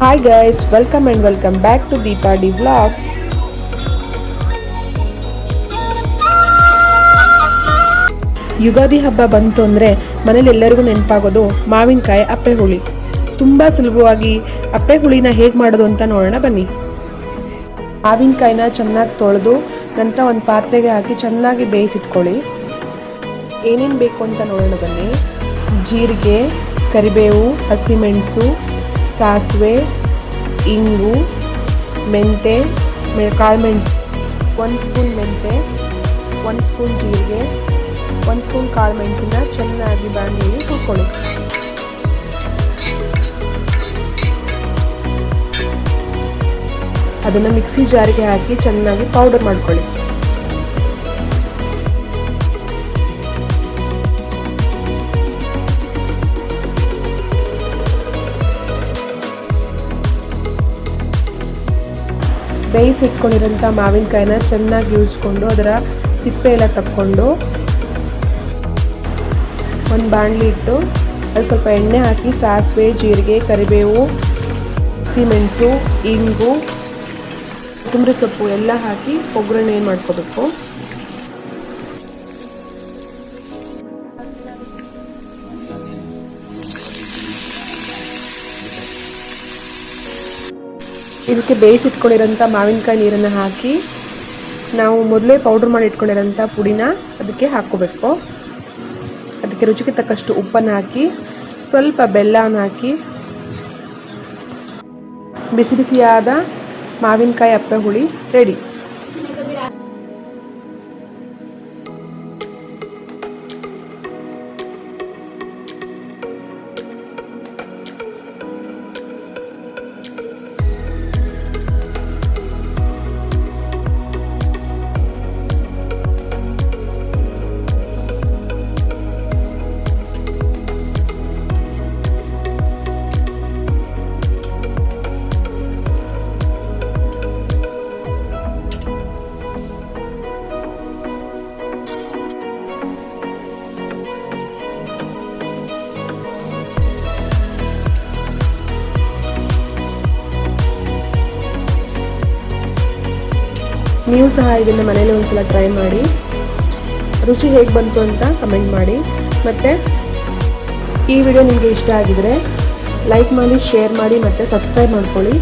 Hi guys, welcome back to Deepa D Vlogs. Ugadi ಹಬ್ಬ ಬಂತು ಅಂದರೆ ಮನೇಲಿ ಎಲ್ಲರಿಗೂ ನೆನಪಾಗೋದು ಮಾವಿನಕಾಯಿ ಅಪ್ಪೆ ಹುಳಿ. ತುಂಬ ಸುಲಭವಾಗಿ ಅಪ್ಪೆ ಹುಳಿನ ಹೇಗೆ ಮಾಡೋದು ಅಂತ ನೋಡೋಣ ಬನ್ನಿ. ಮಾವಿನಕಾಯಿನ ಚೆನ್ನಾಗಿ ತೊಳೆದು ನಂತರ ಒಂದು ಪಾತ್ರೆಗೆ ಹಾಕಿ ಚೆನ್ನಾಗಿ ಬೇಯಿಸಿಟ್ಕೊಳ್ಳಿ. ಏನೇನು ಬೇಕು ಅಂತ ನೋಡೋಣ ಬನ್ನಿ. ಜೀರಿಗೆ, ಕರಿಬೇವು, ಹಸಿಮೆಣಸು, ಸಾಸಿವೆ, ಇಂಗು, ಮೆಂತೆ, ಕಾಳುಮೆಣಸು, 1 ಸ್ಪೂನ್ ಮೆಂತೆ, 1 ಸ್ಪೂನ್ ಜೀರಿಗೆ, 1 ಸ್ಪೂನ್ ಕಾಳುಮೆಣಸನ್ನ ಚೆನ್ನಾಗಿ ಬಾಣಲೆಯಲ್ಲಿ ಹುರ್ಕೊಳ್ಳಿ. ಅದನ್ನು ಮಿಕ್ಸಿ ಜಾರಿಗೆ ಹಾಕಿ ಚೆನ್ನಾಗಿ ಪೌಡರ್ ಮಾಡ್ಕೊಳ್ಳಿ. ಬೇಯಿಸಿಟ್ಕೊಂಡಿರೋಂಥ ಮಾವಿನಕಾಯಿನ ಚೆನ್ನಾಗಿ ಉಜ್ಕೊಂಡು ಅದರ ಸಿಪ್ಪೆ ಎಲ್ಲ ತಕ್ಕೊಂಡು ಒಂದು ಬಾಣಲಿ ಇಟ್ಟು ಅದು ಸ್ವಲ್ಪ ಎಣ್ಣೆ ಹಾಕಿ ಸಾಸಿವೆ, ಜೀರಿಗೆ, ಕರಿಬೇವು, ಹಸಿಮೆಣಸು, ಇಂಗು, ಕೊತ್ತಂಬರಿ ಸೊಪ್ಪು ಎಲ್ಲ ಹಾಕಿ ಒಗ್ಗರಣೆ ಮಾಡ್ಕೋಬೇಕು. ಇದಕ್ಕೆ ಬೇಯಿಸಿಟ್ಕೊಂಡಿರೋಂಥ ಮಾವಿನಕಾಯಿ ನೀರನ್ನು ಹಾಕಿ ನಾವು ಮೊದಲೇ ಪೌಡ್ರ್ ಮಾಡಿ ಇಟ್ಕೊಂಡಿರೋಂಥ ಪುಡಿನ ಅದಕ್ಕೆ ಹಾಕ್ಕೋಬೇಕು. ಅದಕ್ಕೆ ರುಚಿಗೆ ತಕ್ಕಷ್ಟು ಉಪ್ಪನ್ನು ಹಾಕಿ ಸ್ವಲ್ಪ ಬೆಲ್ಲನ ಹಾಕಿ ಬಿಸಿ ಬಿಸಿಯಾದ ಮಾವಿನಕಾಯಿ ಅಪ್ಪೆ ಹುಳಿ ರೆಡಿ. ನೀವು ಸಹ ಇದನ್ನು ಮನೇಲಿ ಒಂದ್ಸಲ ಟ್ರೈ ಮಾಡಿ, ರುಚಿ ಹೇಗೆ ಬಂತು ಅಂತ ಕಮೆಂಟ್ ಮಾಡಿ. ಮತ್ತು ಈ ವಿಡಿಯೋ ನಿಮಗೆ ಇಷ್ಟ ಆಗಿದರೆ ಲೈಕ್ ಮಾಡಿ, ಶೇರ್ ಮಾಡಿ ಮತ್ತು ಸಬ್ಸ್ಕ್ರೈಬ್ ಮಾಡ್ಕೊಳ್ಳಿ.